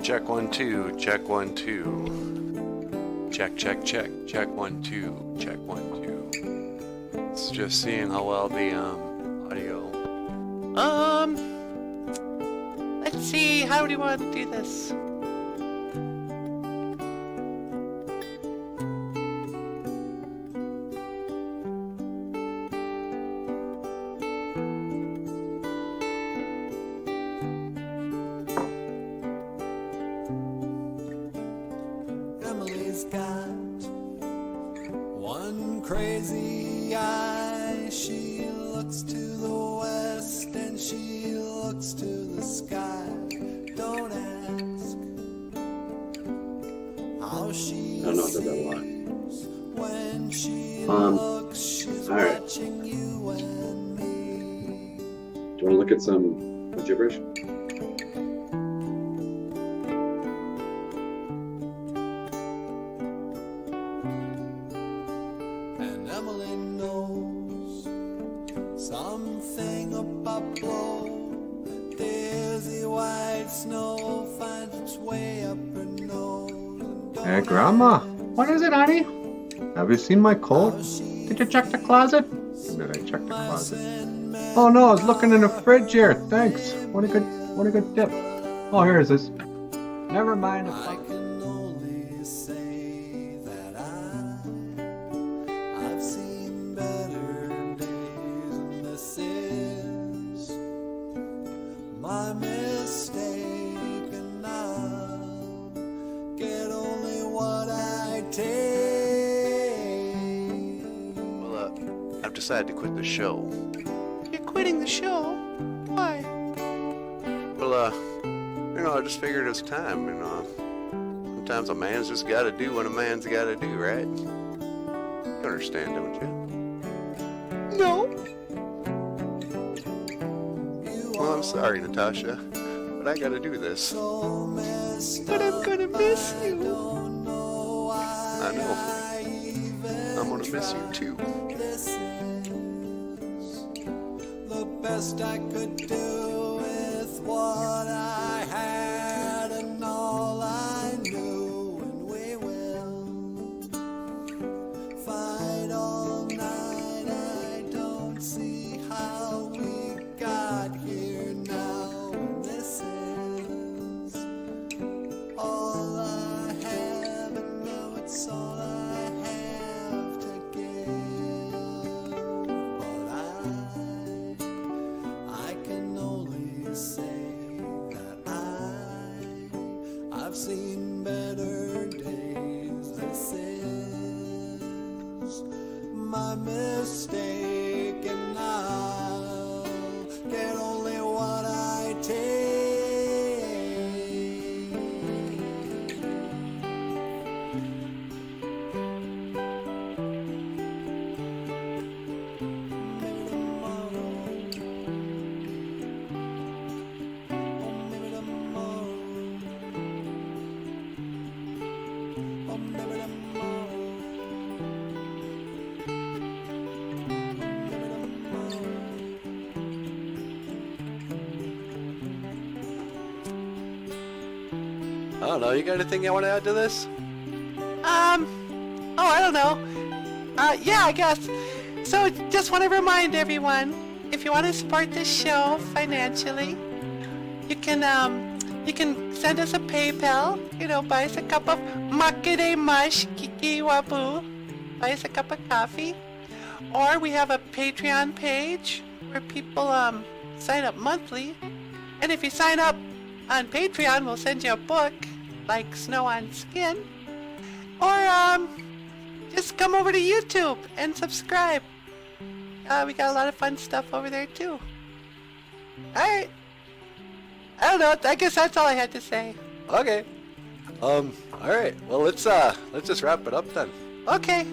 Check 1 2, check 1 2. Check, check, check, check 1 2, check 1 2. It's just seeing how well the audio. Let's see, how do you want to do this? Emily's got one crazy eye. She looks to the west and she looks to the sky. Don't ask how she sees when she looks. She's watching you and me. Do you want to look at some gibberish? And Emily knows something about blow. Dizzy white snow finds its way up her nose. Hey, Grandma. What is it, honey? Have you seen my coat? Did you check the closet? Did I check the closet? Oh no, I was looking in the fridge here. Thanks. What a good tip. Oh, here it is. Never mind. I can only say that I've seen better days, and this is my mistake, and I'll get only what I take. Well, I've decided to quit the show. You're quitting the show? Why? Well, you know, I just figured it was time, you know. Sometimes a man's just gotta do what a man's gotta do, right? You understand, don't you? No. Well, I'm sorry, Natasha, but I gotta do this. But I'm gonna miss you. I know. I'm gonna miss you too. This is the best I could do with what I had and all I knew, and we will fight all night. I don't see how we got here now, and this is all I have, and now it's all I have to give. But I can only say that I've seen better days. This is my mistake, and I'll get only what I take. Maybe tomorrow, oh maybe tomorrow, oh maybe tomorrow, I don't know, you got anything you want to add to this? Oh, I don't know. Yeah, I guess. So, just want to remind everyone, if you want to support this show financially, you can send us a PayPal, you know, buy us a cup of makere mush, kiki wabu, buy us a cup of coffee, or we have a Patreon page where people sign up monthly, and if you sign up on Patreon, we'll send you a book like Snow on Skin, or just come over to YouTube and subscribe. We got a lot of fun stuff over there too. Alright. I don't know, I guess that's all I had to say. Okay. Alright. Well, let's just wrap it up then. Okay.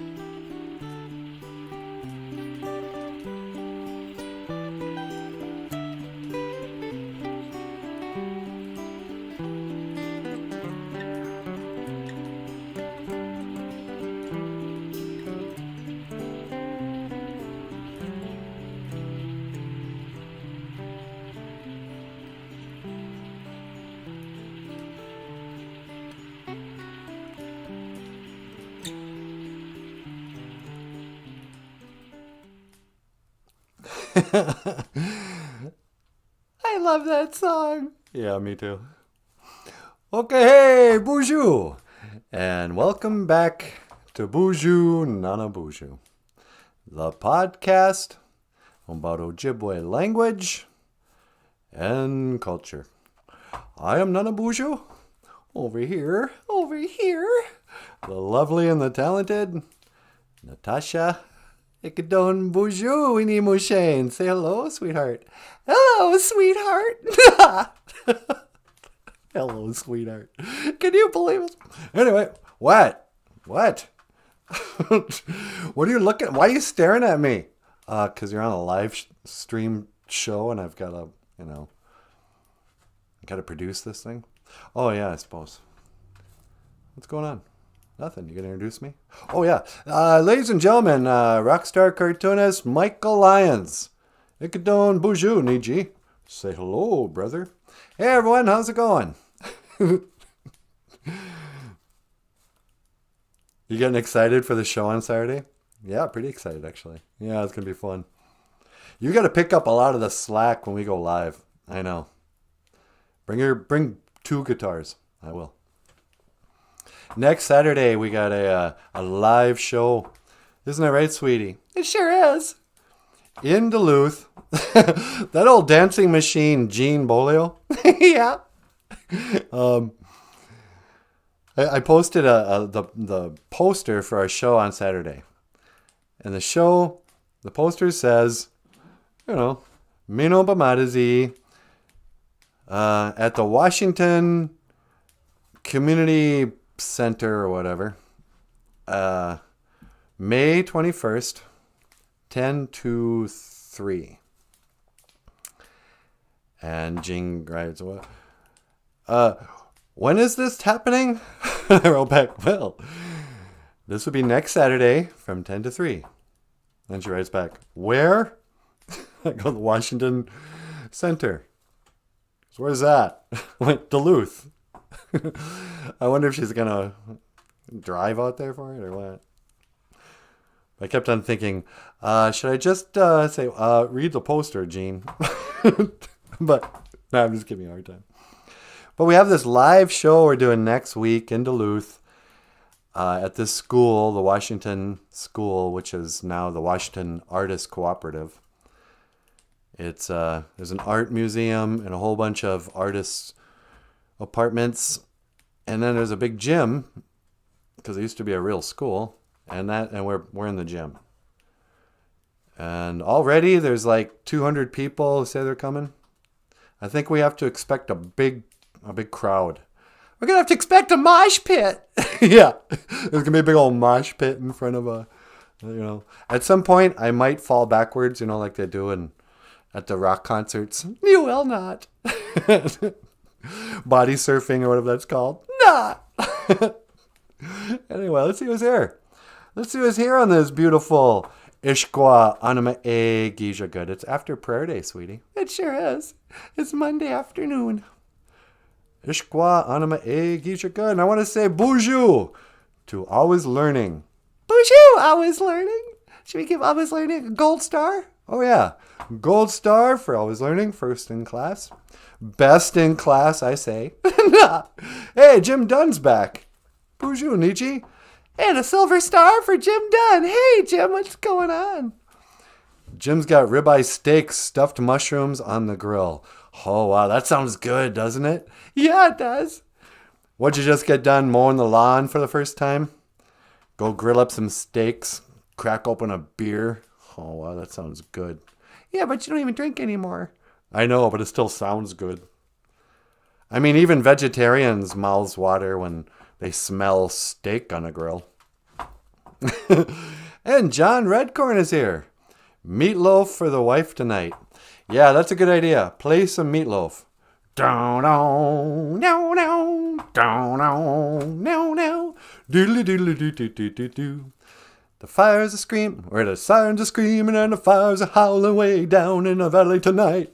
I love that song. Yeah, me too. Okay, hey, BOOZHOO. And welcome back to BOOZHOO NANABOOZHOO, the podcast about Ojibwe language and culture. I am NANABOOZHOO. Over here, the lovely and the talented Natasha Ikadon BOOZHOO Inimushane. Say hello, sweetheart. Hello, sweetheart. Hello, sweetheart. Can you believe it? Anyway, what? What are you looking? Why are you staring at me? Because you're on a live stream show and I've got to, got to produce this thing. Oh, yeah, I suppose. What's going on? Nothing. You going to introduce me? Oh, yeah. Ladies and gentlemen, rockstar cartoonist Michael Lyons. Ikadon BOOZHOO, Niji. Say hello, brother. Hey, everyone. How's it going? You getting excited for the show on Saturday? Yeah, pretty excited, actually. Yeah, it's going to be fun. You got to pick up a lot of the slack when we go live. I know. Bring 2 guitars. I will. Next Saturday, we got a live show. Isn't that right, sweetie? It sure is. In Duluth. That old dancing machine, Gene Bolio. Yeah. I posted the poster for our show on Saturday. And the poster says, Mino Bamadazi, at the Washington Community Center or whatever, May 21st, 10 to 3. And Jing writes, when is this happening? I wrote back, well, this would be next Saturday from 10 to 3. Then she writes back, where? I go to the Washington Center. So where's that? I went Duluth. I wonder if she's going to drive out there for it or what. I kept on thinking, should I just say, read the poster, Gene? But no, I'm just giving you a hard time. But we have this live show we're doing next week in Duluth at this school, the Washington School, which is now the Washington Artists Cooperative. It's there's an art museum and a whole bunch of artists' apartments, and then there's a big gym because it used to be a real school, and we're in the gym. And already there's like 200 people who say they're coming. I think we have to expect a big crowd. We're gonna have to expect a mosh pit. Yeah, there's gonna be a big old mosh pit in front of a, At some point, I might fall backwards, like they do at the rock concerts. You will not. Body surfing or whatever that's called. Nah. Anyway, let's see who's here. Let's see who's here on this beautiful Ishkwa Anima E Gija Good. It's after prayer day, sweetie. It sure is. It's Monday afternoon. Ishkwa Anima E Gija Good. And I want to say BOOZHOO to Always Learning. BOOZHOO, Always Learning. Should we give Always Learning a gold star? Oh, yeah. Gold star for Always Learning. First in class. Best in class, I say. Hey, Jim Dunn's back. BOOZHOO, Nietzsche. And a silver star for Jim Dunn. Hey, Jim, what's going on? Jim's got ribeye steaks, stuffed mushrooms on the grill. Oh, wow, that sounds good, doesn't it? Yeah, it does. What'd you just get done mowing the lawn for the first time? Go grill up some steaks, crack open a beer. Oh, wow, that sounds good. Yeah, but you don't even drink anymore. I know, but it still sounds good. I mean, even vegetarians' mouths water when they smell steak on a grill. And John Redcorn is here. Meatloaf for the wife tonight. Yeah, that's a good idea. Play some meatloaf. Down, no, no, down, no, no, doodly doodly doo doo doo doo doo. The fires are screaming, or the sirens are screaming, and the fires are howling way down in the valley tonight.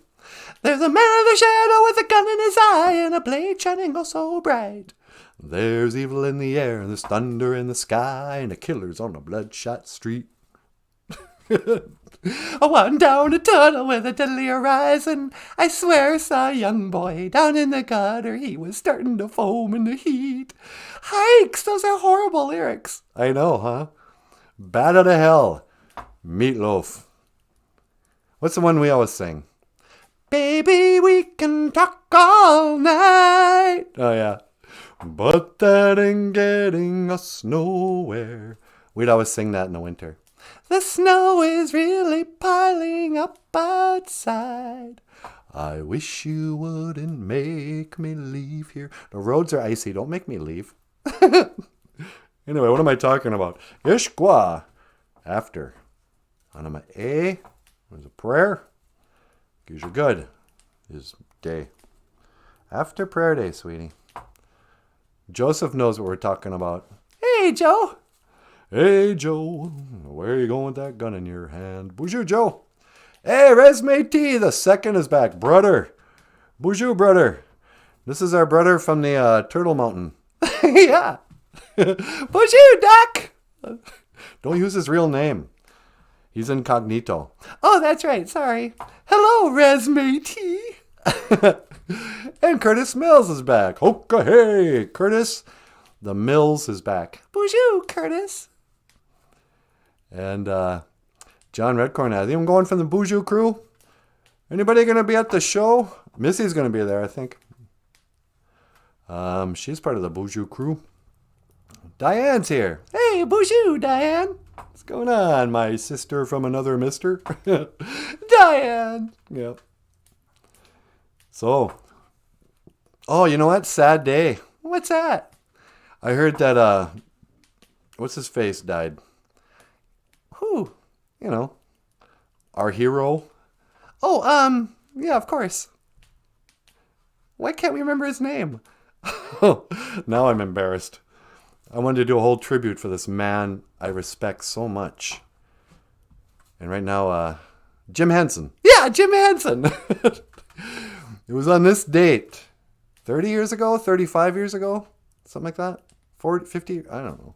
There's a man in the shadow with a gun in his eye, and a blade shining oh so bright. There's evil in the air, and there's thunder in the sky, and the killer's on a bloodshot street. I went down a tunnel with a deadly horizon. I swear I saw a young boy down in the gutter. He was starting to foam in the heat. Hikes, those are horrible lyrics. I know, huh? Bat out of hell. Meatloaf. What's the one we always sing? Baby, we can talk all night. Oh, yeah. But that ain't getting us nowhere. We'd always sing that in the winter. The snow is really piling up outside. I wish you wouldn't make me leave here. The roads are icy. Don't make me leave. Anyway, what am I talking about? Ishkwa. After. Anama A. There's a prayer. You're good. Is day. After prayer day, sweetie. Joseph knows what we're talking about. Hey, Joe. Hey, Joe. Where are you going with that gun in your hand? Bonjour, Joe. Hey, Resme T. The second is back. Brother. Bonjour, brother. This is our brother from the Turtle Mountain. Yeah. Bonjour, Doc. Don't use his real name. He's incognito. Oh, that's right. Sorry. Hello, Resme T. And Curtis Mills is back. Hoka hey, Curtis. The Mills is back. Bonjour, Curtis. And John Redcorn, I think I'm going from the Boozhoo crew. Anybody going to be at the show? Missy's going to be there, I think. She's part of the Boozhoo crew. Diane's here. Hey, Bonjour, Diane. What's going on, my sister from another mister? Diane. Yep. So, oh, you know what? Sad day. What's that? I heard that, what's his face died. Who? You know, our hero. Oh, yeah, of course. Why can't we remember his name? Now I'm embarrassed. I wanted to do a whole tribute for this man I respect so much. And right now, Jim Henson. Yeah, Jim Henson. It was on this date. 30 years ago? 35 years ago? Something like that? 40, 50? I don't know.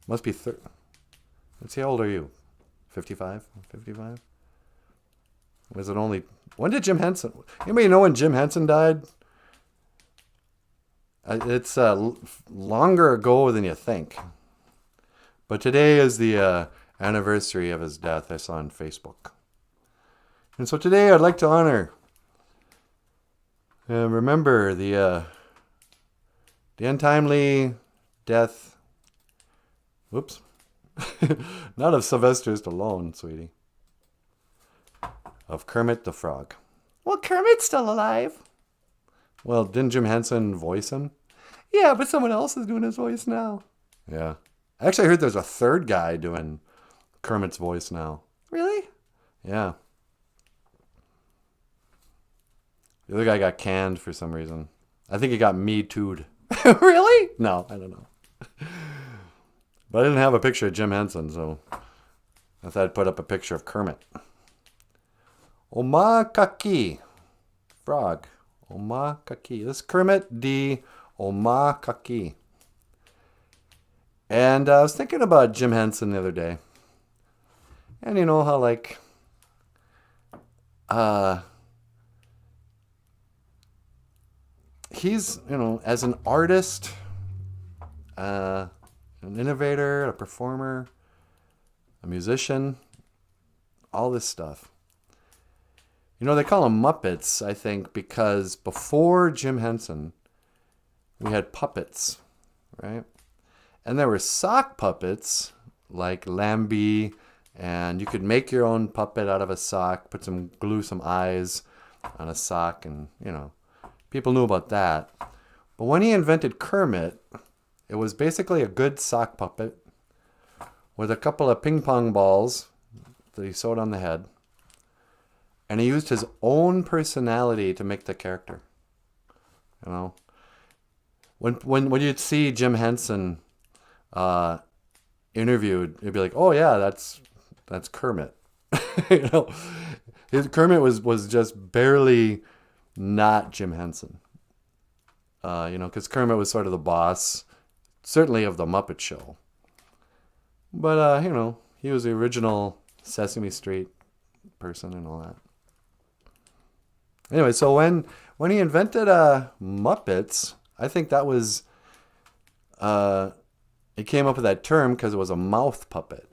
Must be 30. Let's see, how old are you? 55? 55? Was it only... When did Jim Henson... Anybody know when Jim Henson died? It's longer ago than you think. But today is the anniversary of his death, I saw on Facebook. And so today I'd like to honor and remember the untimely death... Whoops. Not of Sylvester Stallone, sweetie. Of Kermit the Frog. Well, Kermit's still alive. Well, didn't Jim Henson voice him? Yeah, but someone else is doing his voice now. Yeah. Actually, I heard there's a third guy doing Kermit's voice now. Really? Yeah. The other guy got canned for some reason. I think he got Me Too'd. Really? No, I don't know. But I didn't have a picture of Jim Henson, so I thought I'd put up a picture of Kermit. Omakaki. Frog. Omakaki. This is Kermit the Omakaki. And I was thinking about Jim Henson the other day. And you know how, like, he's, you know, as an artist, an innovator, a performer, a musician, all this stuff. You know, they call them Muppets, I think, because before Jim Henson, we had puppets, right? And there were sock puppets, like Lambie, and you could make your own puppet out of a sock, glue some eyes on a sock, and, you know, people knew about that. But when he invented Kermit, it was basically a good sock puppet with a couple of ping pong balls that he sewed on the head. And he used his own personality to make the character. You know, when you'd see Jim Henson interviewed, you'd be like, "Oh yeah, that's Kermit." You know, Kermit was just barely not Jim Henson. You know, because Kermit was sort of the boss, certainly of the Muppet Show. But you know, he was the original Sesame Street person and all that. Anyway, so when he invented Muppets, I think that was he came up with that term because it was a mouth puppet.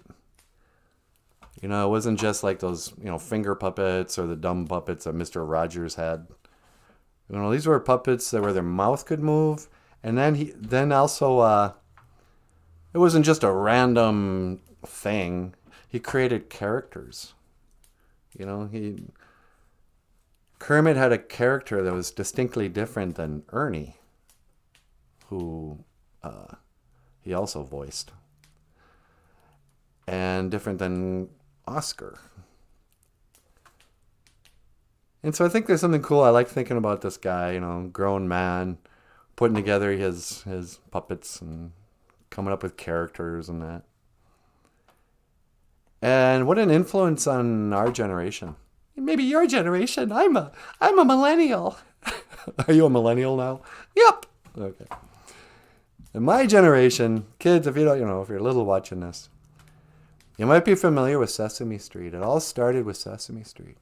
You know, it wasn't just like those, you know, finger puppets or the dumb puppets that Mr. Rogers had. You know, these were puppets that where their mouth could move, and then also it wasn't just a random thing. He created characters. You know, Kermit had a character that was distinctly different than Ernie, who he also voiced, and different than Oscar. And so I think there's something cool. I like thinking about this guy, you know, grown man, putting together his puppets and coming up with characters and that. And what an influence on our generation. Maybe your generation. I'm a millennial. Are you a millennial now? Yep. Okay. In my generation, kids, if you don't, you know, if you're little watching this, you might be familiar with Sesame Street. It all started with Sesame Street.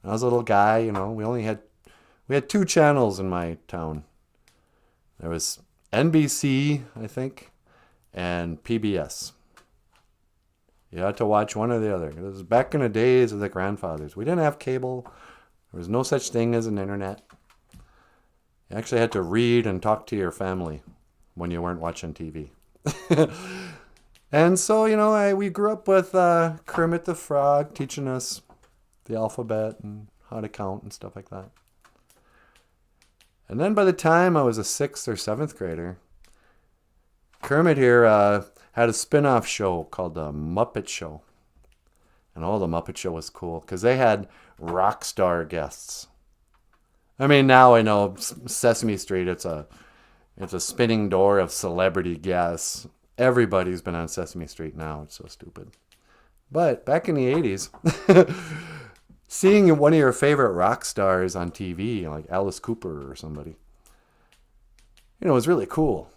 When I was a little guy, you know, we had 2 channels in my town. There was NBC, I think, and PBS. You had to watch one or the other. It was back in the days of the grandfathers. We didn't have cable. There was no such thing as an internet. You actually had to read and talk to your family when you weren't watching TV. And so, you know, we grew up with Kermit the Frog teaching us the alphabet and how to count and stuff like that. And then by the time I was a 6th or 7th grader, Kermit here had a spin-off show called The Muppet Show. And the Muppet Show was cool because they had rock star guests. I mean, now I know Sesame Street, it's a spinning door of celebrity guests. Everybody's been on Sesame Street now. It's so stupid. But back in the 80s, seeing one of your favorite rock stars on TV, like Alice Cooper or somebody, you know, was really cool.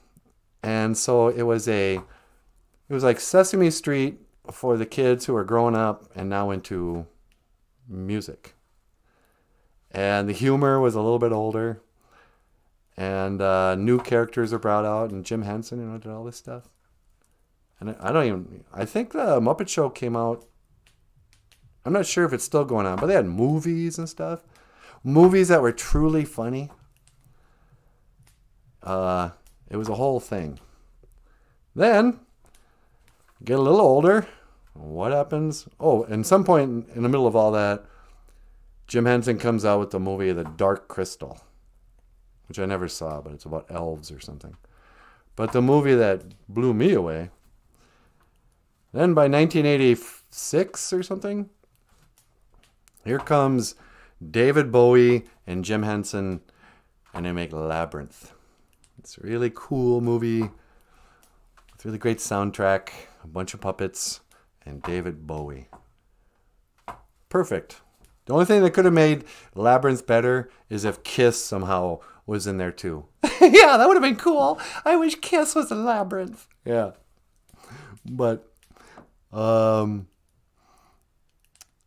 And so it was like Sesame Street for the kids who are growing up and now into music. And the humor was a little bit older. And new characters are brought out. And Jim Henson, you know, did all this stuff. And I think the Muppet Show came out, I'm not sure if it's still going on, but they had movies and stuff. Movies that were truly funny. It was a whole thing. Then, get a little older. What happens? Oh, and some point in the middle of all that, Jim Henson comes out with the movie The Dark Crystal, which I never saw, but it's about elves or something. But the movie that blew me away, then by 1986 or something, here comes David Bowie and Jim Henson, and they make Labyrinth. It's a really cool movie with really great soundtrack, a bunch of puppets, and David Bowie. Perfect. The only thing that could have made Labyrinth better is if Kiss somehow was in there too. Yeah, that would have been cool. I wish Kiss was in Labyrinth. Yeah. But, and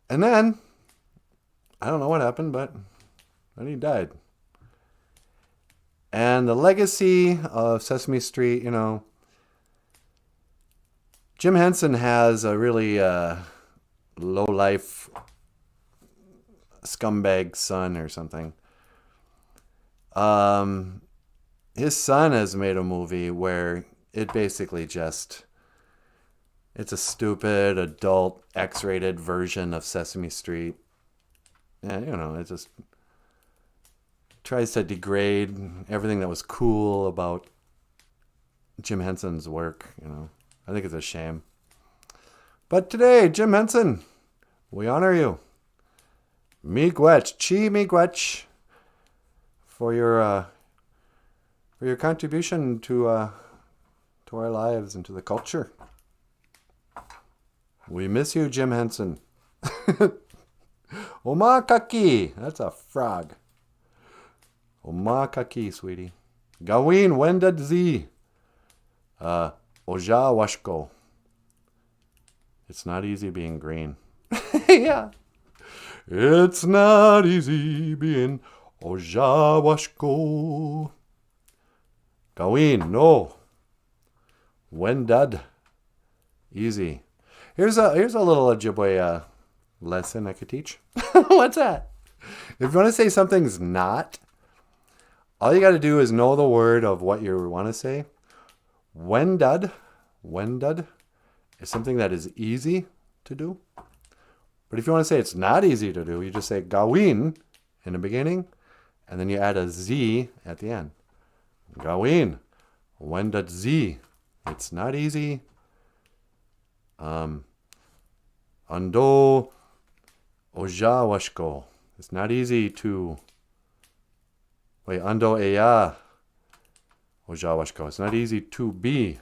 then, I don't know what happened, but then he died. And the legacy of Sesame Street, you know, Jim Henson has a really low-life scumbag son or something. His son has made a movie where it basically just, it's a stupid adult X-rated version of Sesame Street. And, you know, it just tries to degrade everything that was cool about Jim Henson's work, you know. I think it's a shame. But today, Jim Henson, we honor you. Miigwech, chi miigwech, for your contribution to our lives and to the culture. We miss you, Jim Henson. Omakaki, that's a frog. Omakaki, sweetie. Gawin wendad zi. Oja washko. It's not easy being green. Yeah. It's not easy being Ojawashko. Gawin, no. Wendad. Easy. Here's a little Ojibwe lesson I could teach. What's that? If you want to say something's not, all you got to do is know the word of what you want to say. Wendad is something that is easy to do. But if you want to say it's not easy to do, you just say gawin in the beginning, and then you add a Z at the end. Gawin. Wendad Z. It's not easy. Ando Ojawashko. It's not easy to... Wait, ando eya Ojawashko. It's not easy to be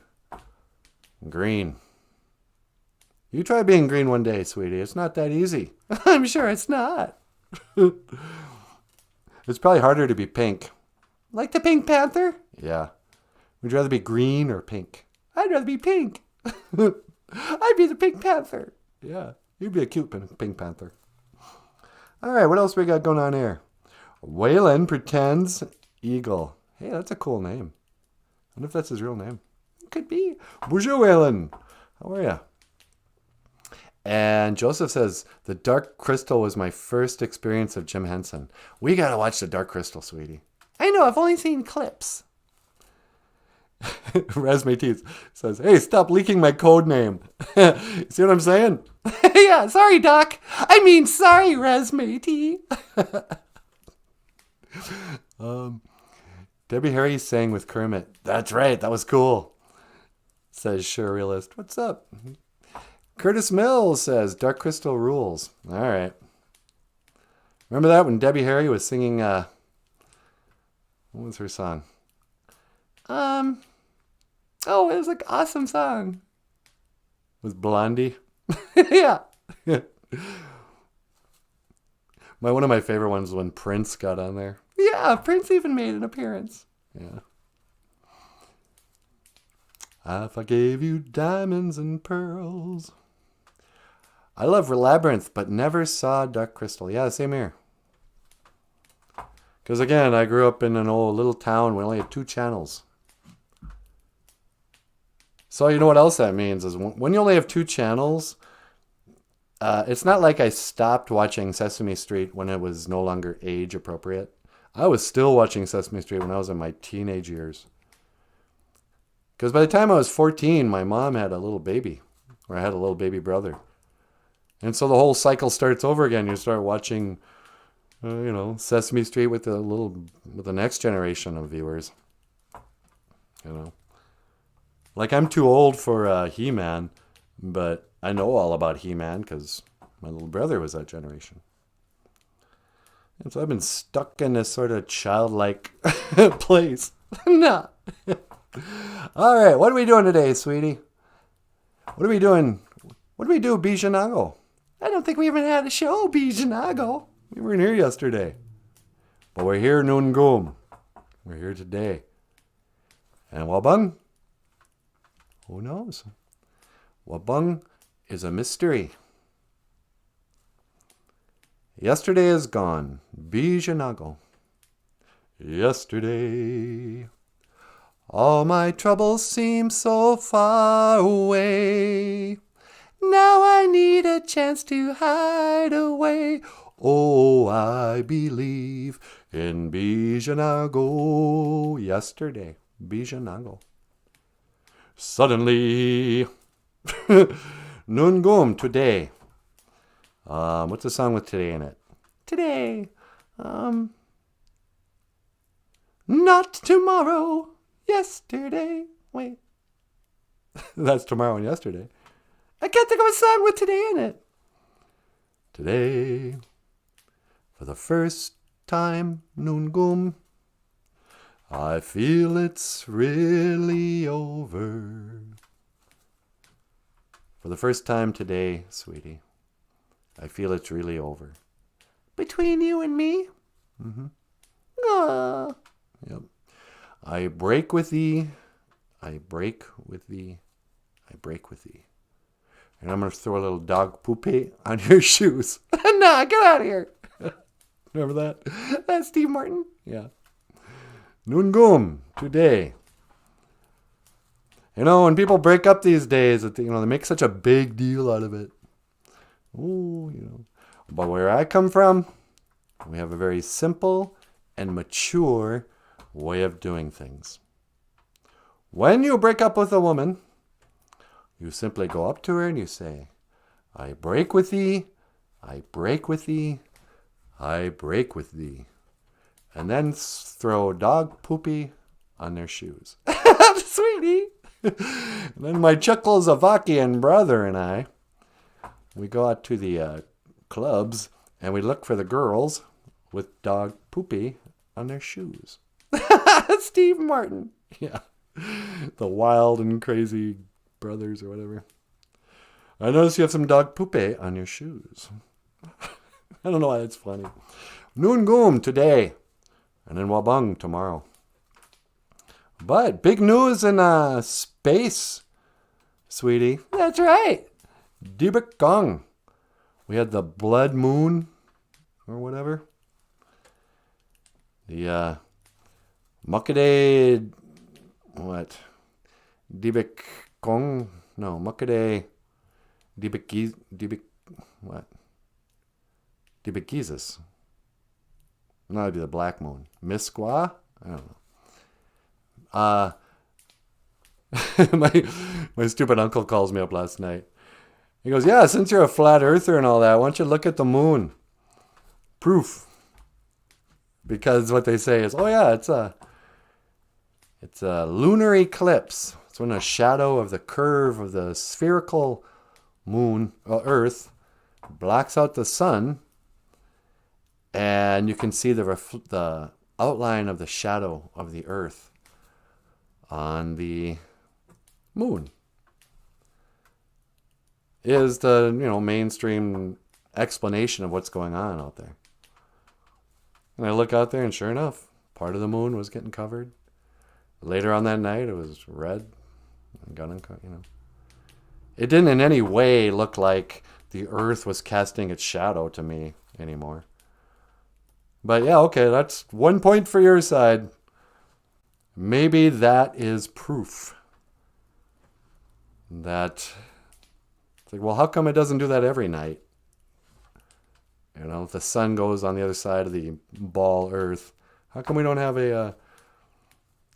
green. You try being green one day, sweetie. It's not that easy. I'm sure it's not. It's probably harder to be pink. Like the Pink Panther? Yeah. Would you rather be green or pink? I'd rather be pink. I'd be the Pink Panther. Yeah. You'd be a cute Pink Panther. All right, what else we got going on here? Waylon pretends eagle. Hey, that's a cool name. I wonder if that's his real name. It could be. Bonjour, Waylon. How are you? And Joseph says, the Dark Crystal was my first experience of Jim Henson. We got to watch the Dark Crystal, sweetie. I know, I've only seen clips. Razmatees says, hey, stop leaking my code name. See what I'm saying? Yeah, sorry, Doc. I mean, sorry, Razmatee. Debbie Harry sang with Kermit. That's right, that was cool. Says Surrealist. What's up? Curtis Mills says, Dark Crystal rules. All right. Remember that when Debbie Harry was singing, what was her song? Oh, it was like an awesome song. It was Blondie. Yeah. One of my favorite ones was when Prince got on there. Yeah, Prince even made an appearance. Yeah. If I gave you diamonds and pearls. I love Labyrinth, but never saw Dark Crystal. Yeah, same here. Because again, I grew up in an old little town. We only had 2 channels. So you know what else that means is when you only have 2 channels, it's not like I stopped watching Sesame Street when it was no longer age appropriate. I was still watching Sesame Street when I was in my teenage years. Because by the time I was 14, my mom had a little baby, or I had a little baby brother. And so the whole cycle starts over again. You start watching, Sesame Street with the next generation of viewers. Like I'm too old for He-Man, but I know all about He-Man because my little brother was that generation. And so I've been stuck in this sort of childlike place. No. All right, what are we doing today, sweetie? What are we doing? What do we do, Bijanago? I don't think we even had a show, Bijanago. We weren't here yesterday. But we're here, Noongum. We're here today. And Wabung? Who knows? Wabung is a mystery. Yesterday is gone. Bijanago. Yesterday. All my troubles seem so far away. Now I need a chance to hide away. Oh, I believe in Bijanago. Yesterday, Bijanago. Suddenly, Noongum, today. What's the song with today in it? Today. Not tomorrow. Yesterday. Wait. That's tomorrow and yesterday. I can't think of a song with today in it. Today, for the first time, Noongum, I feel it's really over. For the first time today, sweetie, I feel it's really over. Between you and me? Mm-hmm. Ah. Yep. I break with thee. I break with thee. I break with thee. and I'm going to throw a little dog poopy on your shoes. Nah, get out of here. Remember that? That's Steve Martin? Yeah. Noongum, today. You know, when people break up these days, they make such a big deal out of it. Ooh, But where I come from, we have a very simple and mature way of doing things. When you break up with a woman, you simply go up to her and you say, I break with thee, I break with thee, I break with thee. And then throw dog poopy on their shoes. Sweetie. And then my Czechoslovakian brother and I, we go out to the clubs and we look for the girls with dog poopy on their shoes. Steve Martin. Yeah. The wild and crazy brothers or whatever. I notice you have some dog poopy on your shoes. I don't know why it's funny. Noongum today. And then Wabung tomorrow. But big news in space, sweetie. That's right. Dibik Gong. We had the blood moon or whatever. The Makade, what? Dibik Gong? No, Makade Dibik, what? Dibik Jesus. No, that'd be the black moon. Misqua? I don't know. My stupid uncle calls me up last night. He goes, yeah, since you're a flat earther and all that, why don't you look at the moon? Proof. Because what they say is, oh yeah, it's a lunar eclipse. It's when a shadow of the curve of the spherical moon, Earth, blacks out the sun, and you can see the outline of the shadow of the Earth on the moon. Is the mainstream explanation of what's going on out there. And I look out there, and sure enough, part of the moon was getting covered. Later on that night, it was red and got uncovered. It didn't in any way look like the Earth was casting its shadow to me anymore. But yeah, okay, that's 1 point for your side. Maybe that is proof that it's like, well, how come it doesn't do that every night? If the sun goes on the other side of the ball Earth, how come we don't have a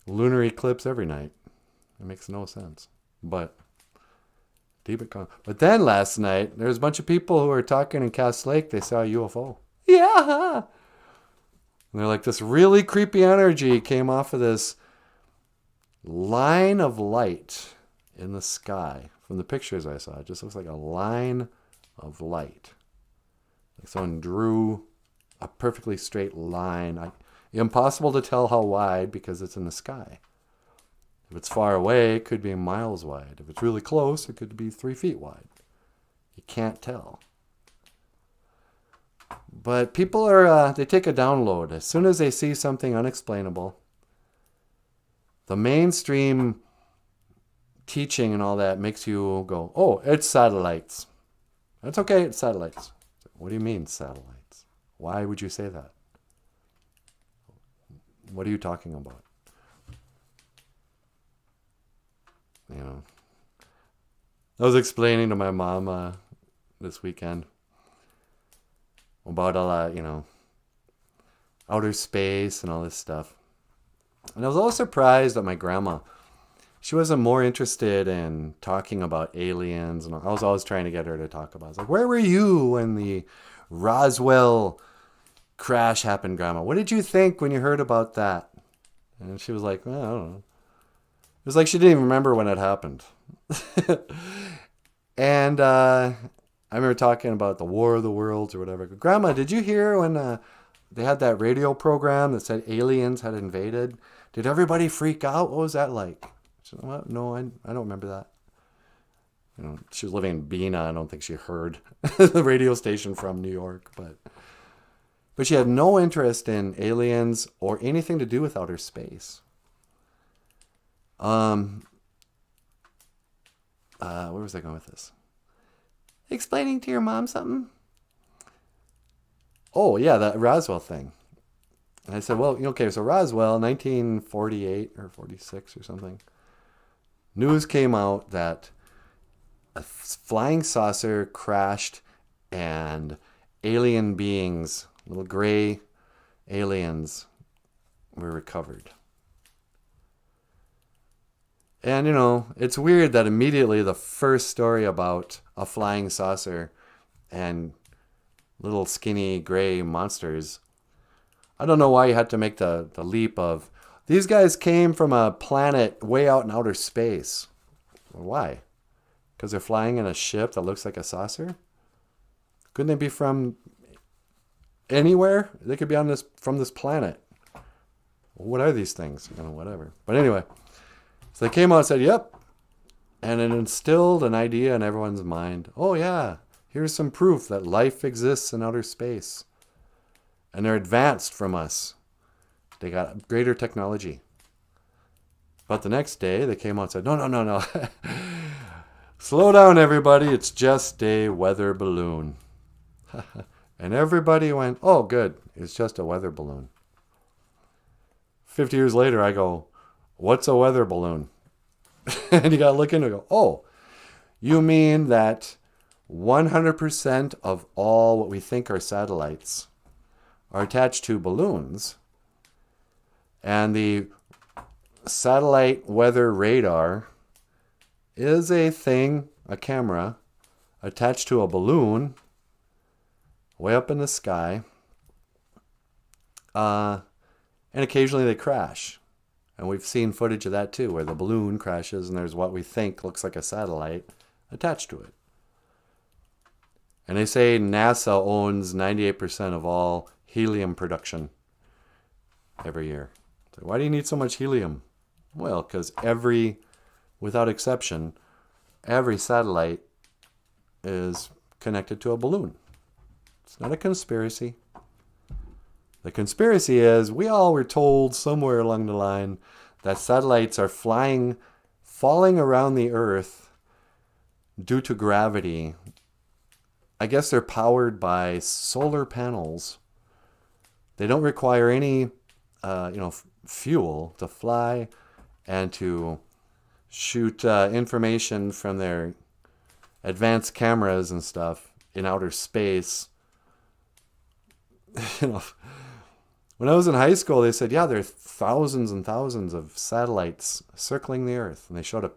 lunar eclipse every night? It makes no sense. But then last night, there was a bunch of people who were talking in Cass Lake. They saw a UFO. Yeah. And they're like, this really creepy energy came off of this line of light in the sky. From the pictures I saw, it just looks like a line of light. Like someone drew a perfectly straight line. Impossible to tell how wide because it's in the sky. If it's far away, it could be miles wide. If it's really close, it could be 3 feet wide. You can't tell. But people they take a download. As soon as they see something unexplainable, the mainstream teaching and all that makes you go, oh, it's satellites. That's okay, it's satellites. What do you mean satellites? Why would you say that? What are you talking about? I was explaining to my mom this weekend about outer space and all this stuff. And I was always surprised that my grandma, she wasn't more interested in talking about aliens. And I was always trying to get her to talk about it. I was like, where were you when the Roswell crash happened, Grandma? What did you think when you heard about that? And she was like, well, I don't know. It was like she didn't even remember when it happened. And I remember talking about the War of the Worlds or whatever. Grandma, did you hear when they had that radio program that said aliens had invaded? Did everybody freak out? What was that like? She said, well, no, I don't remember that. She was living in Bena. I don't think she heard the radio station from New York. But she had no interest in aliens or anything to do with outer space. Where was I going with this? explaining to your mom something? Oh, yeah, that Roswell thing. And I said, well, okay, so Roswell, 1948 or 46 or something. News came out that a flying saucer crashed and alien beings, little gray aliens, were recovered. And, it's weird that immediately the first story about a flying saucer and little skinny gray monsters, I don't know why you had to make the leap of, these guys came from a planet way out in outer space. Why? Because they're flying in a ship that looks like a saucer? Couldn't they be from anywhere? They could be from this planet. What are these things? Whatever. But anyway, so they came out and said, yep. And it instilled an idea in everyone's mind. Oh yeah, here's some proof that life exists in outer space. And they're advanced from us. They got greater technology. But the next day, they came out and said, no. Slow down, everybody. It's just a weather balloon. And everybody went, oh, good. It's just a weather balloon. 50 years later, I go, what's a weather balloon? And you got to look into it and go, oh, you mean that 100% of all what we think are satellites are attached to balloons, and the satellite weather radar is a thing, a camera, attached to a balloon way up in the sky, and occasionally they crash. And we've seen footage of that too, where the balloon crashes and there's what we think looks like a satellite attached to it. And they say NASA owns 98% of all helium production every year. So why do you need so much helium? Well, because without exception, every satellite is connected to a balloon. It's not a conspiracy. The conspiracy is we all were told somewhere along the line that satellites are falling around the Earth due to gravity. I guess they're powered by solar panels. They don't require any, fuel to fly and to shoot information from their advanced cameras and stuff in outer space. When I was in high school, they said, yeah, there are thousands and thousands of satellites circling the Earth. And they showed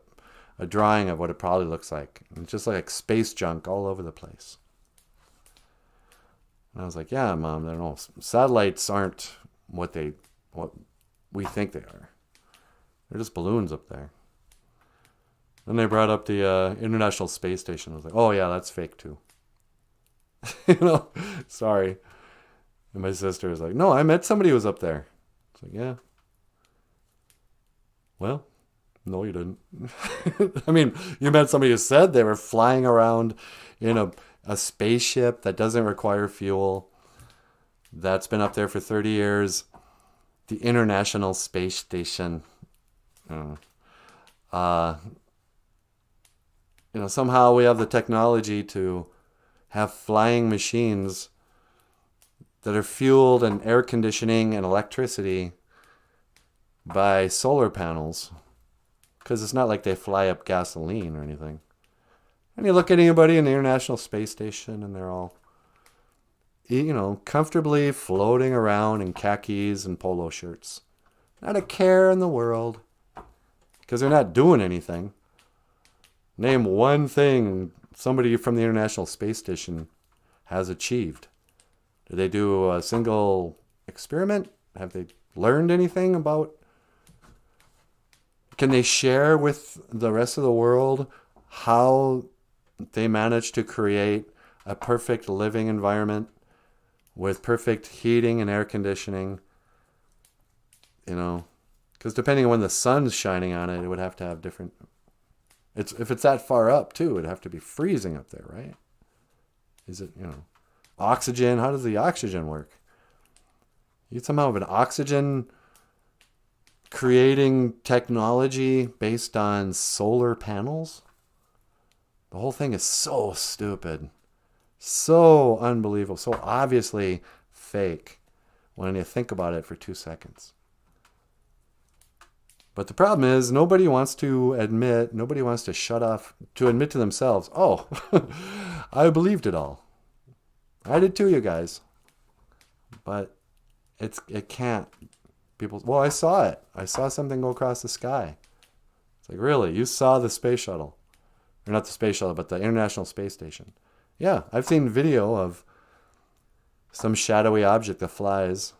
a drawing of what it probably looks like. And it's just like space junk all over the place. And I was like, yeah, Mom, I don't know. Satellites aren't what we think they are. They're just balloons up there. Then they brought up the International Space Station. I was like, oh, yeah, that's fake too. Sorry. And my sister was like, no, I met somebody who was up there. It's like, yeah. Well, no, you didn't. I mean, you met somebody who said they were flying around in a spaceship that doesn't require fuel. That's been up there for 30 years. The International Space Station. Somehow we have the technology to have flying machines that are fueled and air conditioning and electricity by solar panels. Because it's not like they fly up gasoline or anything. And you look at anybody in the International Space Station and they're all, comfortably floating around in khakis and polo shirts. Not a care in the world. Because they're not doing anything. Name one thing somebody from the International Space Station has achieved. Did they do a single experiment? Have they learned anything about? Can they share with the rest of the world how they managed to create a perfect living environment with perfect heating and air conditioning? Because depending on when the sun's shining on it, it would have to have different... If it's that far up, too, it'd have to be freezing up there, right? Is it, oxygen? How does the oxygen work? You somehow have an oxygen creating technology based on solar panels? The whole thing is so stupid. So unbelievable. So obviously fake when you think about it for 2 seconds. But the problem is nobody wants to admit, nobody wants to admit to themselves, oh, I believed it all. I did too, you guys. But it can't. Well, I saw it. I saw something go across the sky. It's like, really? You saw the space shuttle? Or not the space shuttle, but the International Space Station. Yeah, I've seen video of some shadowy object that flies.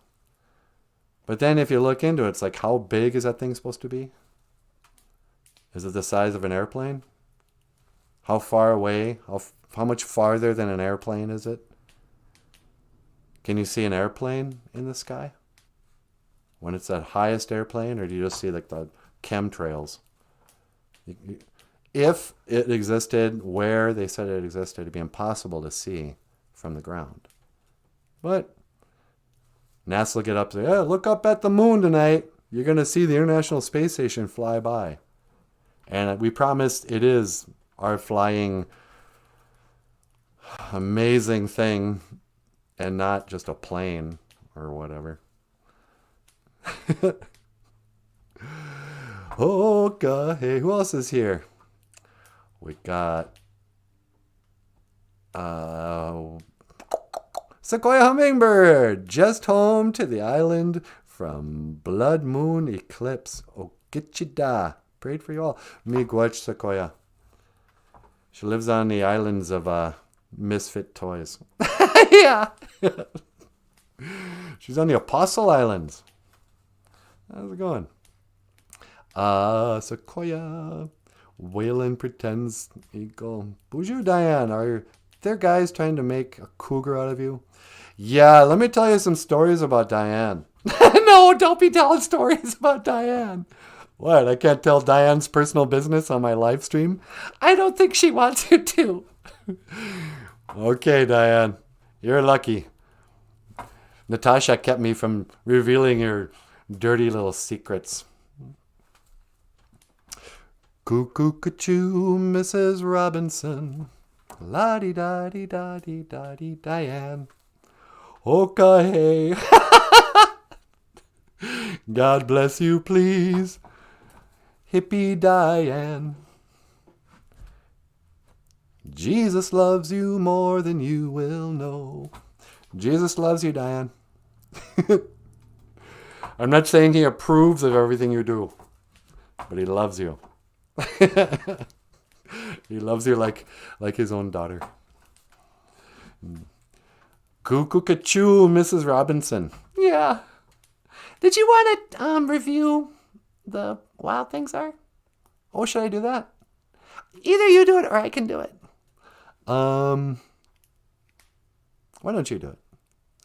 But then if you look into it, it's like, how big is that thing supposed to be? Is it the size of an airplane? How far away? How much farther than an airplane is it? Can you see an airplane in the sky? When it's that highest airplane, or do you just see like the chemtrails? If it existed where they said it existed, it'd be impossible to see from the ground. But NASA will get up and say, look up at the moon tonight. You're going to see the International Space Station fly by. And we promised it is our flying amazing thing and not just a plane or whatever. Okay, hey, who else is here? We got Sequoia Hummingbird, just home to the island from Blood Moon Eclipse. Okichida. Prayed for you all. Miigwech Sequoia. She lives on the islands of misfit toys. Yeah. She's on the Apostle Islands. How's it going? Sequoia. Waylon pretends eagle. BOOZHOO Diane, are there guys trying to make a cougar out of you? Yeah, let me tell you some stories about Diane. No, don't be telling stories about Diane. What, I can't tell Diane's personal business on my live stream? I don't think she wants you to. Okay, Diane, you're lucky. Natasha kept me from revealing your dirty little secrets. Cuckoo-ca-choo, Mrs. Robinson. La-di-da-di-da-di-da-di, Diane. Okay. God bless you, please. Hippie Diane. Jesus loves you more than you will know. Jesus loves you, Diane. I'm not saying he approves of everything you do, but he loves you. He loves you like his own daughter. Cuckoo-ca-choo, Mrs. Robinson. Yeah. Did you want to review the Wild Things Are? Oh, should I do that? Either you do it or I can do it. Why don't you do it?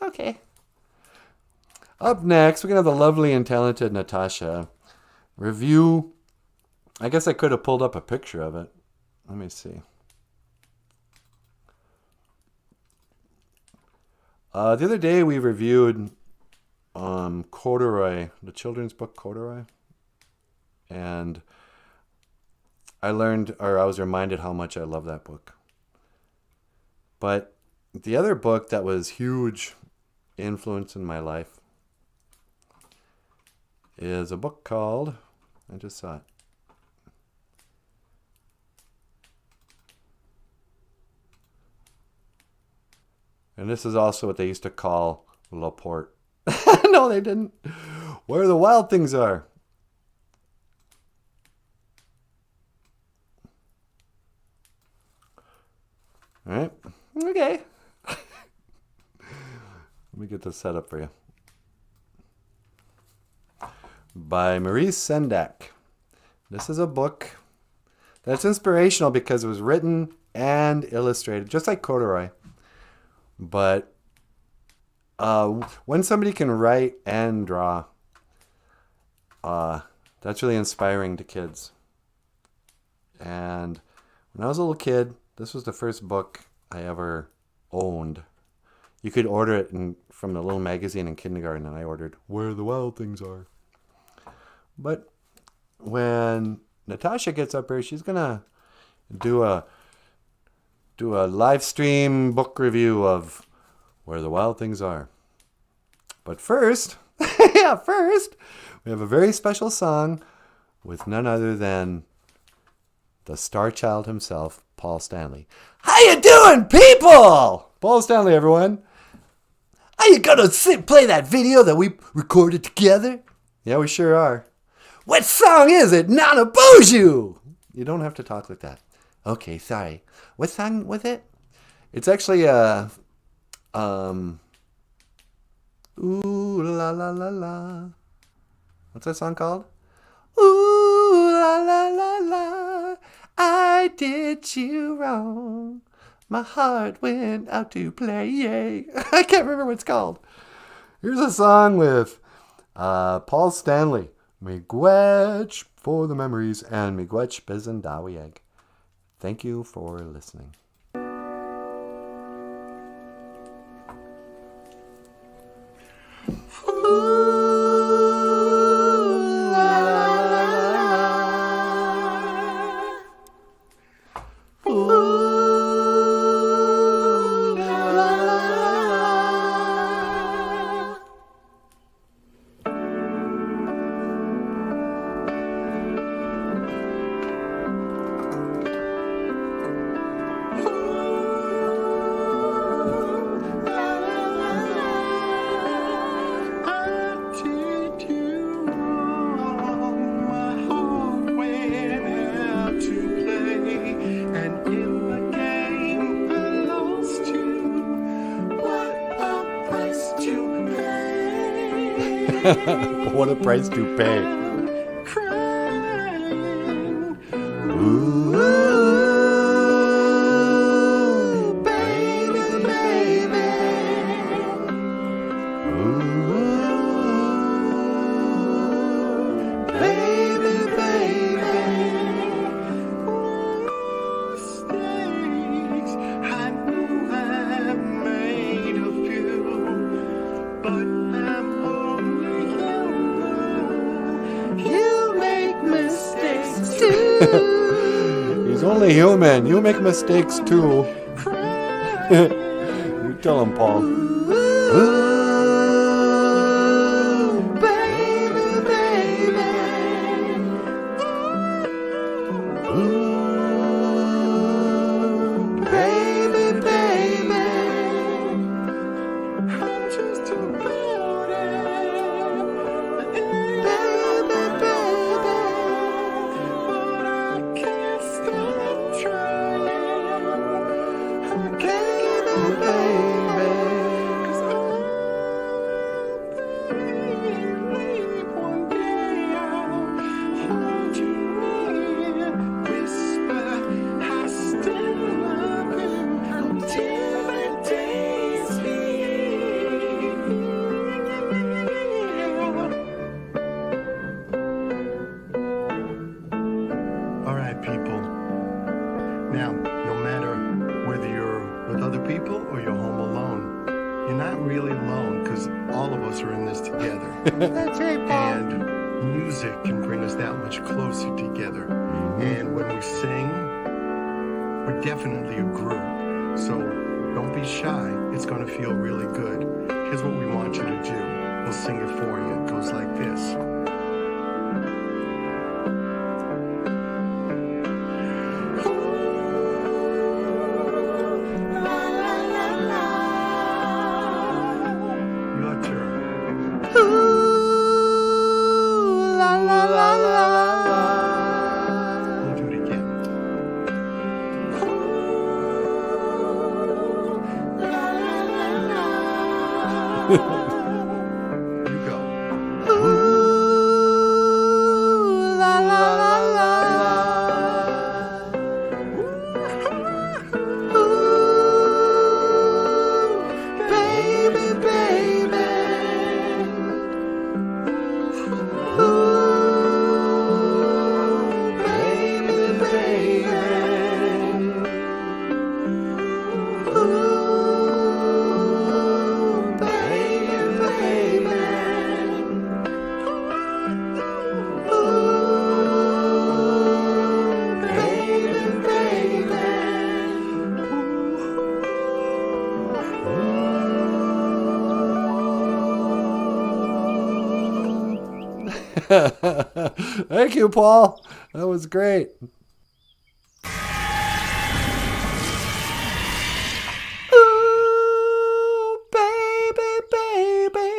Okay. Up next, we're going to have the lovely and talented Natasha review. I guess I could have pulled up a picture of it. Let me see. The other day we reviewed Corduroy, the children's book Corduroy. And I was reminded how much I love that book. But the other book that was huge influence in my life is a book called, I just saw it. And this is also what they used to call Laporte. No, they didn't. Where the Wild Things Are. All right. Okay. Let me get this set up for you. By Maurice Sendak. This is a book that's inspirational because it was written and illustrated, just like Corduroy. But when somebody can write and draw, that's really inspiring to kids. And when I was a little kid, this was the first book I ever owned. You could order it from the little magazine in kindergarten, and I ordered Where the Wild Things Are. But when Natasha gets up here, she's going to do a do a live stream book review of Where the Wild Things Are. But first, first, we have a very special song with none other than the star child himself, Paul Stanley. How you doing, people? Paul Stanley, everyone. Are you gonna play that video that we recorded together? Yeah, we sure are. What song is it? Nanaboozhoo! You don't have to talk like that. Okay, sorry. What song was it? It's actually Ooh la la la la. What's that song called? Ooh la la la la. I did you wrong. My heart went out to play. I can't remember what it's called. Here's a song with Paul Stanley. Miigwech for the memories and miigwech bezandawieg. Thank you for listening. What a price to pay. Ooh, baby, baby. Ooh, baby, baby. Mistakes I know I've made a few, but I'm only human. You make mistakes too. He's only human. You make mistakes too. You tell him, Paul. Ooh, baby, baby. Ooh, baby, baby. I'm just about it. Baby, baby. But I can't stop trying. I can't, baby. 'Cause I believe one day I'll hold you in, whisper I still love you until the day's here. All right, people. Now, no matter whether you're with other people or you're home alone, you're not really alone because all of us are in this together. That's right, Paul. And music can bring us that much closer together. And when we sing, we're definitely a group. So don't be shy. It's going to feel really good. Here's what we want you to do. We'll sing it for you. It goes like this. Your turn. We'll do it again. You go. Baby, baby. Baby, Thank you, Paul. That was great. Ooh, baby, baby.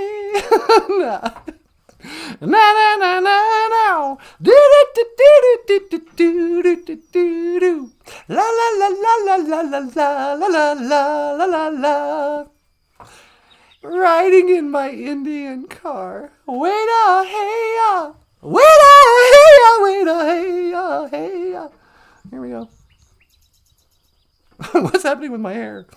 Na na na na na. Do do do do do do do do do do. La la la la la la la la la la la la la. Riding in my Indian car. Wait-a, hey-ya. Wait-a, hey-ya, wait-a, hey-ya, hey-ya. Here we go. What's happening with my hair?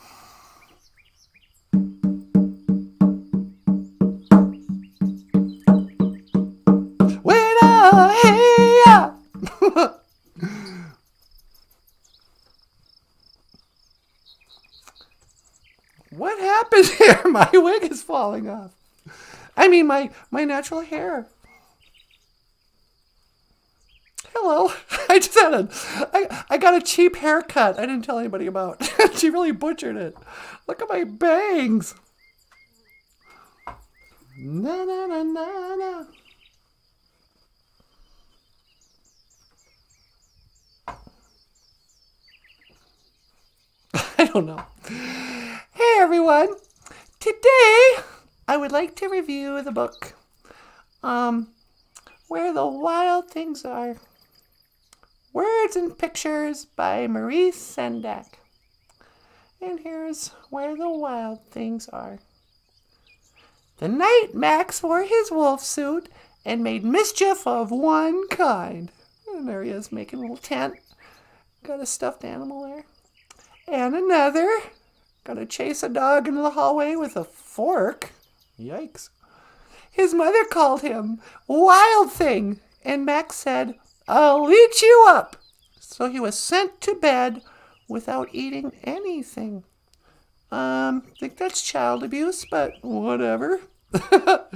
Wait-a, hey-ya. What happened here? My wig is falling off. I mean, my natural hair. Hello. I just had I got a cheap haircut I didn't tell anybody about. She really butchered it. Look at my bangs. Na na na na na. I don't know. Hey everyone. Today I would like to review the book Where the Wild Things Are. Words and Pictures by Maurice Sendak. And here's Where the Wild Things Are. The night Max wore his wolf suit and made mischief of one kind. And there he is making a little tent. Got a stuffed animal there. And another. Gotta chase a dog into the hallway with a fork. Yikes. His mother called him Wild Thing, and Max said, I'll eat you up. So he was sent to bed without eating anything. Think that's child abuse, but whatever. What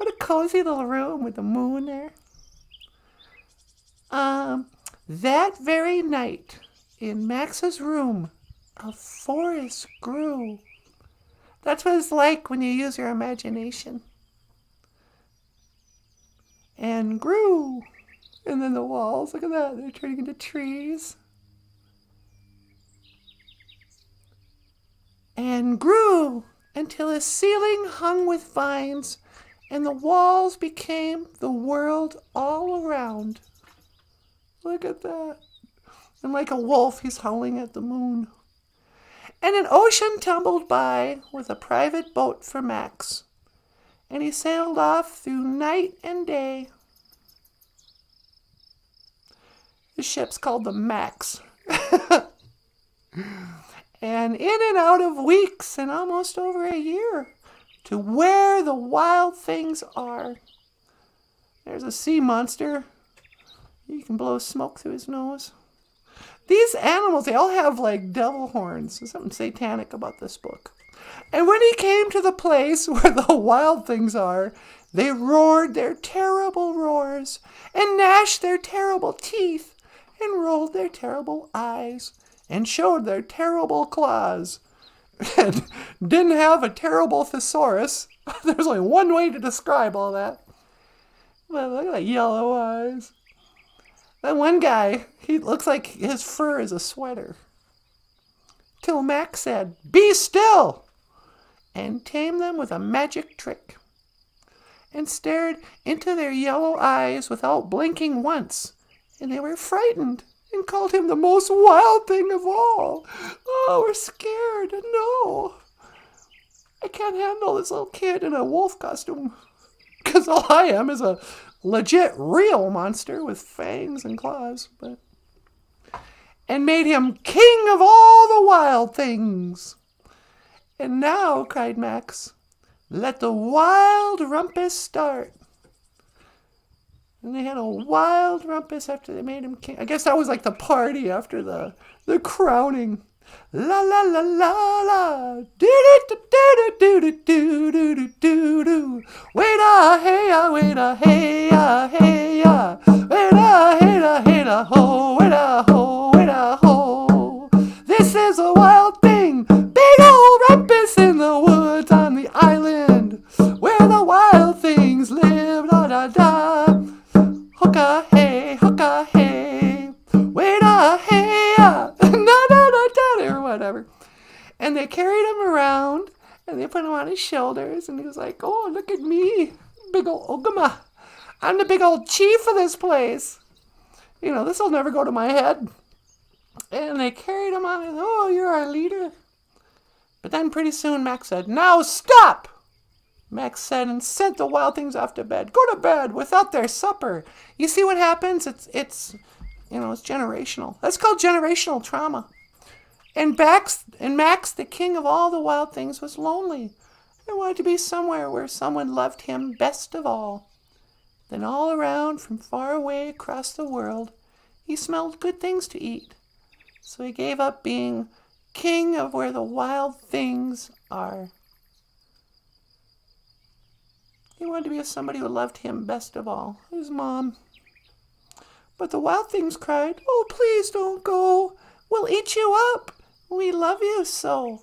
a cozy little room with the moon there. That very night, in Max's room, a forest grew. That's what it's like when you use your imagination. And grew. And then the walls, look at that, they're turning into trees. And grew until the ceiling hung with vines and the walls became the world all around. Look at that. And like a wolf, he's howling at the moon. And an ocean tumbled by with a private boat for Max. And he sailed off through night and day. The ship's called the Max. And in and out of weeks and almost over a year to where the wild things are. There's a sea monster. You can blow smoke through his nose. These animals, they all have like devil horns. There's something satanic about this book. And when he came to the place where the wild things are, they roared their terrible roars and gnashed their terrible teeth and rolled their terrible eyes and showed their terrible claws and didn't have a terrible thesaurus. There's only one way to describe all that. But look at that yellow eyes. That one guy, he looks like his fur is a sweater. Till Max said, "Be still!" and tamed them with a magic trick. And stared into their yellow eyes without blinking once. And they were frightened and called him the most wild thing of all. Oh, we're scared. No. I can't handle this little kid in a wolf costume. Because all I am is a legit real monster with fangs and claws. And made him king of all the wild things. And now, cried Max, let the wild rumpus start. And they had a wild rumpus after they made him king. I guess that was like the party after the crowning. La la la la la. Do do do do do do do do do do. Wait a hey ya, wait a hey ya, hey ya. Wait a hey da hey da ho, wait a ho, wait a ho. This is a wild thing. Big old rumpus in the woods on the island where the wild things live. Da da da. And they put him on his shoulders, and he was like, oh, look at me, big old Ogama. I'm the big old chief of this place. You know, this will never go to my head. And they carried him on, and oh, you're our leader. But then pretty soon Max said, now stop! Max said, and sent the wild things off to bed. Go to bed without their supper. You see what happens? It's generational. That's called generational trauma. And Max, the king of all the wild things, was lonely. He wanted to be somewhere where someone loved him best of all. Then all around, from far away across the world, he smelled good things to eat. So he gave up being king of where the wild things are. He wanted to be with somebody who loved him best of all, his mom. But the wild things cried, oh, please don't go. We'll eat you up. We love you so.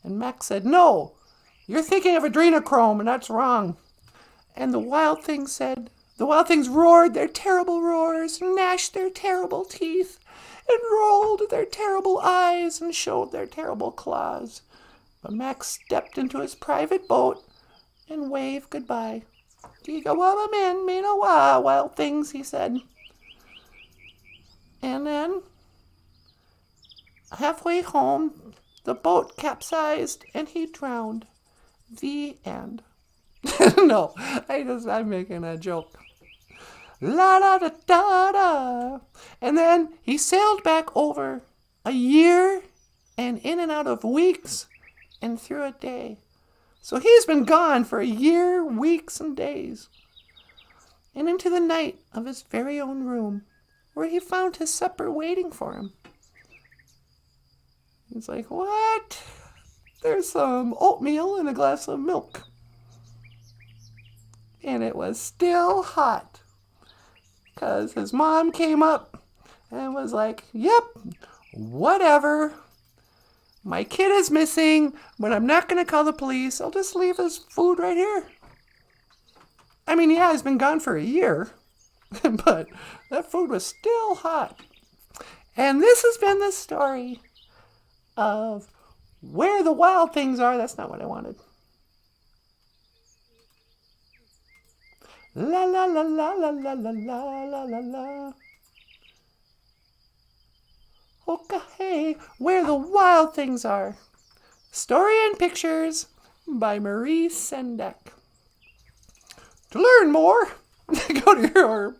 And Max said, no, you're thinking of adrenochrome, and that's wrong. And the wild things roared their terrible roars, gnashed their terrible teeth, and rolled their terrible eyes, and showed their terrible claws. But Max stepped into his private boat and waved goodbye. Giga-wabba men, mina-wa, wild things, he said. And then, halfway home, the boat capsized and he drowned. The end. No, I'm making a joke. La da da da da. And then he sailed back over a year and in and out of weeks and through a day. So he's been gone for a year, weeks, and days. And into the night of his very own room, where he found his supper waiting for him. He's like, what? There's some oatmeal and a glass of milk. And it was still hot. Because his mom came up and was like, yep, whatever. My kid is missing, but I'm not going to call the police. I'll just leave his food right here. I mean, yeah, he's been gone for a year, but that food was still hot. And this has been the story of where the wild things are. That's not what I wanted. La la la la la la la la la la la. Okay, where the wild things are. Story and pictures by Marie Sendak. To learn more, go to your,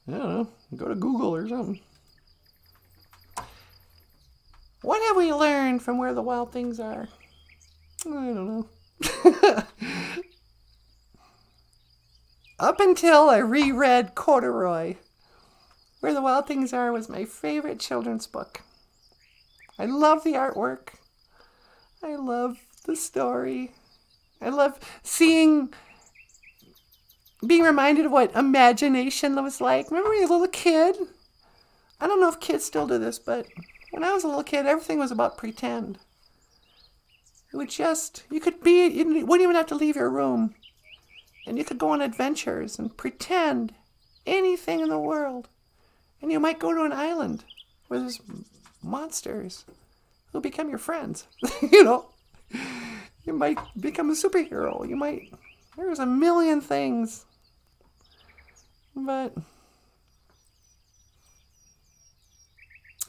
I don't know, go to Google or something. What have we learned from where the wild things are? I don't know. Up until I reread Corduroy, Where the Wild Things Are was my favorite children's book. I love the artwork. I love the story. I love being reminded of what imagination was like. Remember when you were a little kid? I don't know if kids still do this, but when I was a little kid, everything was about pretend. It would just, you wouldn't even have to leave your room. And you could go on adventures and pretend anything in the world. And you might go to an island where there's monsters who become your friends. You might become a superhero. There's a million things. But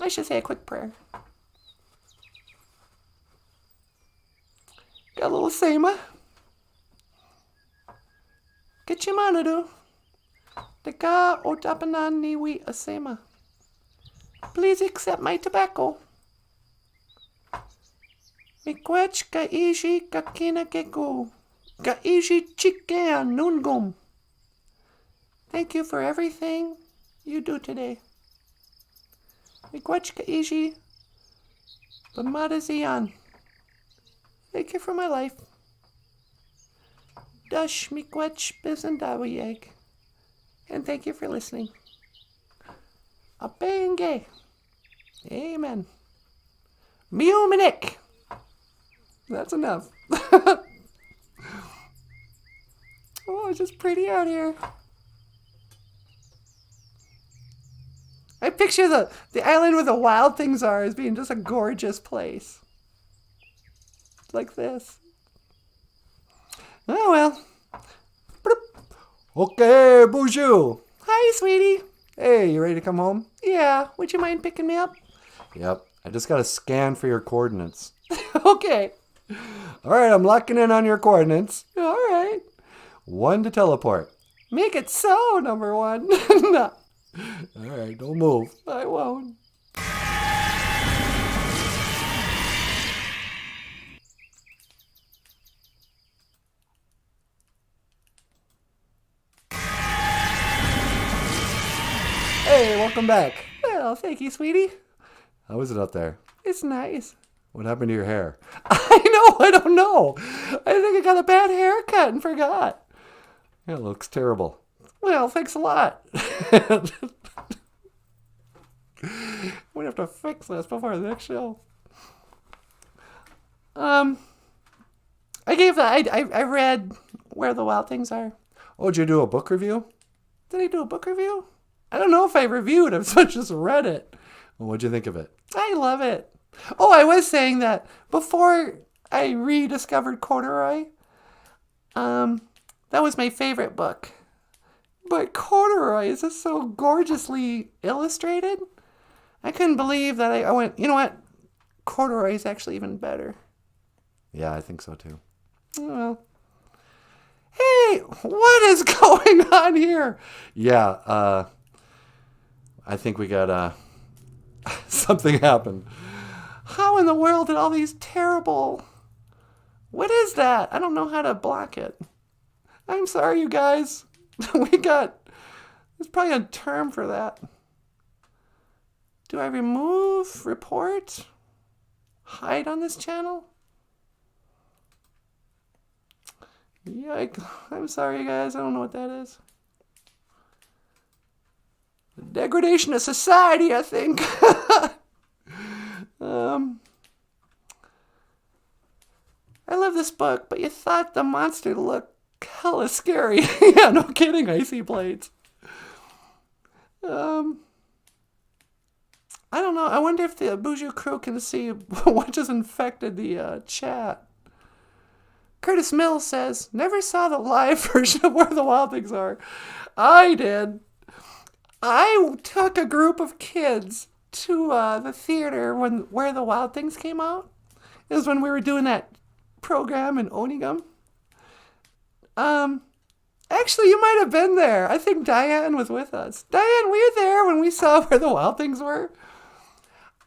I should say a quick prayer. Got a little Sema. Kichimanadu. Deka otapanan niwi asema. Please accept my tobacco. Mikwech ka ishi kakina keku. Ka ishi chikea nungum. Thank you for everything you do today. Mikwech ka ishi bamadazian. Thank you for my life. Dush mikwech bizandawiyeg. And thank you for listening. Apenge. Amen. Miuminik. That's enough. Oh, it's just pretty out here. I picture the island where the wild things are as being just a gorgeous place. like this. Oh, well. Okay, BOOZHOO. Hi, sweetie. Hey, you ready to come home? Yeah. Would you mind picking me up? Yep. I just got to scan for your coordinates. Okay. All right, I'm locking in on your coordinates. All right. 1 to teleport. Make it so, number 1. No. All right, don't move. I won't. Hey, welcome back. Well, thank you, sweetie. How is it up there? It's nice. What happened to your hair? I don't know. I think I got a bad haircut and forgot. Yeah, it looks terrible. Well, thanks a lot. I'm gonna have to fix this before the next show. I read Where the Wild Things Are. Oh, did you do a book review? Did I do a book review? I don't know if I reviewed it, as much as read it. Well, what'd you think of it? I love it. Oh, I was saying that before I rediscovered corduroy, that was my favorite book. But corduroy is just so gorgeously illustrated. I couldn't believe that I went, you know what? Corduroy is actually even better. Yeah, I think so too. Oh, well. Hey, what is going on here? Yeah, I think we got, something happened. How in the world did all these terrible... What is that? I don't know how to block it. I'm sorry, you guys. There's probably a term for that. Do I remove, report, hide on this channel? Yikes. I'm sorry, you guys. I don't know what that is. The degradation of society, I think. I love this book, but you thought the monster looked hella scary. Yeah, no kidding, icy blades. I don't know. I wonder if the BOOZHOO crew can see what just infected the chat. Curtis Mills says, never saw the live version of Where the Wild Things Are. I did. I took a group of kids to the theater when Where the Wild Things came out. It was when we were doing that program in Onigum. Actually, you might have been there. I think Diane was with us. Diane, were you there when we saw Where the Wild Things Were?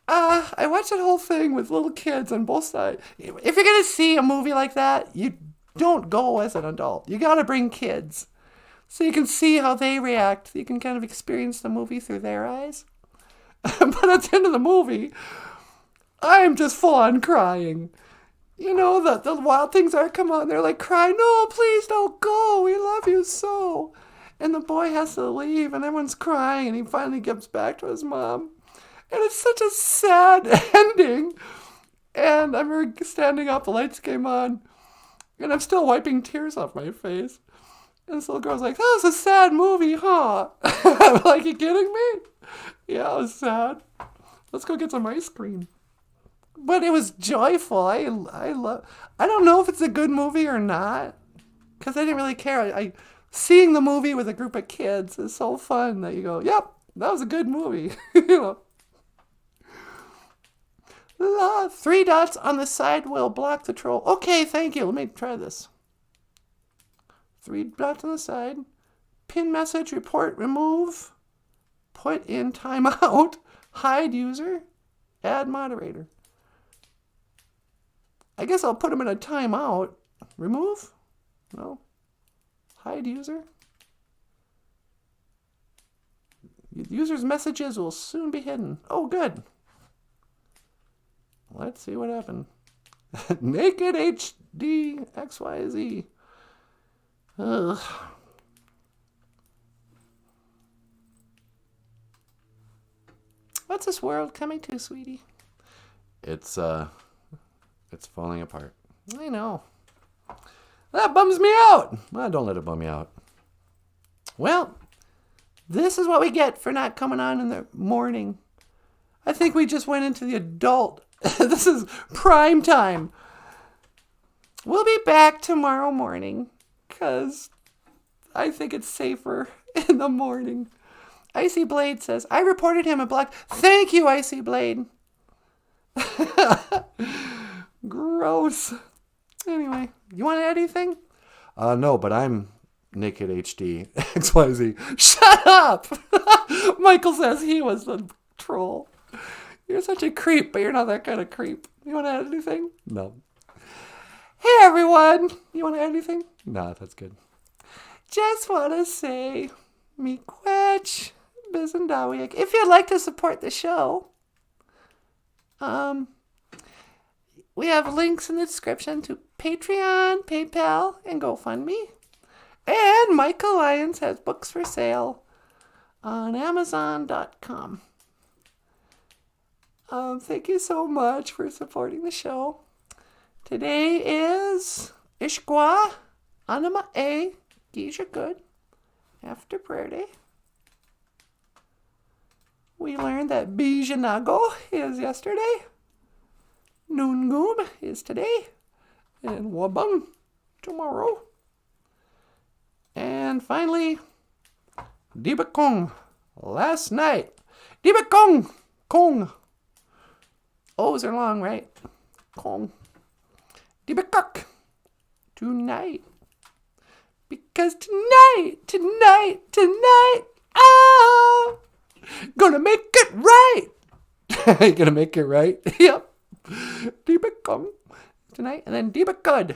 I watched that whole thing with little kids on both sides. If you're going to see a movie like that, you don't go as an adult. You got to bring kids so you can see how they react. You can kind of experience the movie through their eyes. But at the end of the movie, I'm just full on crying. You know, the Wild Things Are come on. They're like crying, no, please don't go. We love you so. And the boy has to leave and everyone's crying and he finally gets back to his mom. And it's such a sad ending. And I remember standing up, the lights came on, and I'm still wiping tears off my face. And this little girl's like, that was a sad movie, huh? I'm like, you kidding me? Yeah, it was sad. Let's go get some ice cream. But it was joyful. I don't know if it's a good movie or not, because I didn't really care. Seeing the movie with a group of kids is so fun that you go, yep, that was a good movie. You know. 3 dots on the side will block the troll. Okay, thank you. Let me try this. 3 dots on the side. Pin message, report, remove. Put in timeout. Hide user. Add moderator. I guess I'll put him in a timeout. Remove? No. Hide user. User's messages will soon be hidden. Oh, good. Let's see what happened. Naked HD XYZ. Ugh. What's this world coming to, sweetie? It's falling apart. I know. That bums me out. Well, don't let it bum me out. Well, this is what we get for not coming on in the morning. I think we just went into the adult. This is prime time. we'll be back tomorrow morning, because I think it's safer in the morning. Icy Blade says, I reported him a block. Thank you, Icy Blade. Gross. Anyway, you want to add anything? No, but I'm Naked HD XYZ. Shut up! Michael says he was the troll. You're such a creep, but you're not that kind of creep. You want to add anything? No. Hey, everyone. You want to add anything? No, that's good. Just want to say, miigwech, bizendawiek. If you'd like to support the show, we have links in the description to Patreon, PayPal, and GoFundMe. And Michael Lyons has books for sale on Amazon.com. Thank you so much for supporting the show. Today is Ishkwa, Anama A, Gisha Good, after prayer day. We learned that Bijanago is yesterday, Noongum is today, and Wabung tomorrow. And finally, Dibakong last night. Dibakong! Kong! O's are long, right? Kong. Dibakok! Tonight. Because tonight, oh! Gonna make it right! Gonna make it right? Yep. Dibakong tonight. And then Dibakud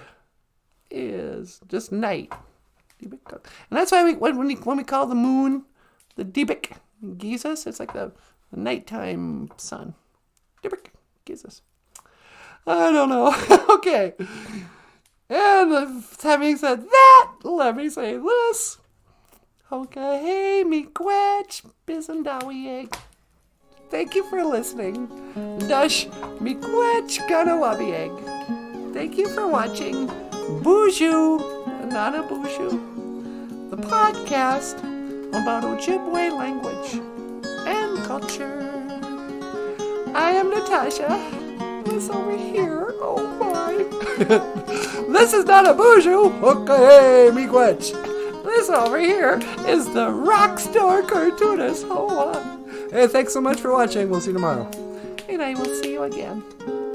is just night. Dibakok. And that's why when we call the moon the Dibak Jesus, it's like the nighttime sun. Dibak Jesus. I don't know. Okay. And having said that, let me say this. Okay, hey, miigwech, bizendawieg. Thank you for listening. Dash, miigwech, ganawabieg. Thank you for watching BOOZHOO NANABOOZHOO, the podcast about Ojibwe language and culture. I am Natasha. This over here. Oh my. This is not a BOOZHOO. Okay, miigwech. This over here is the Rockstar cartoonist. Hey, thanks so much for watching. We'll see you tomorrow. And I will see you again.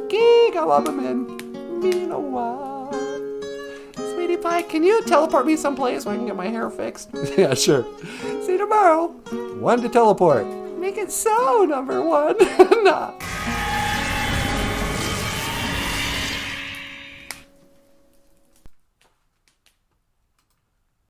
Gigawabamin. Minawa. Sweetie Pie, can you teleport me someplace so I can get my hair fixed? Yeah, sure. See you tomorrow. 1 to teleport. Make it so, number 1. Nah.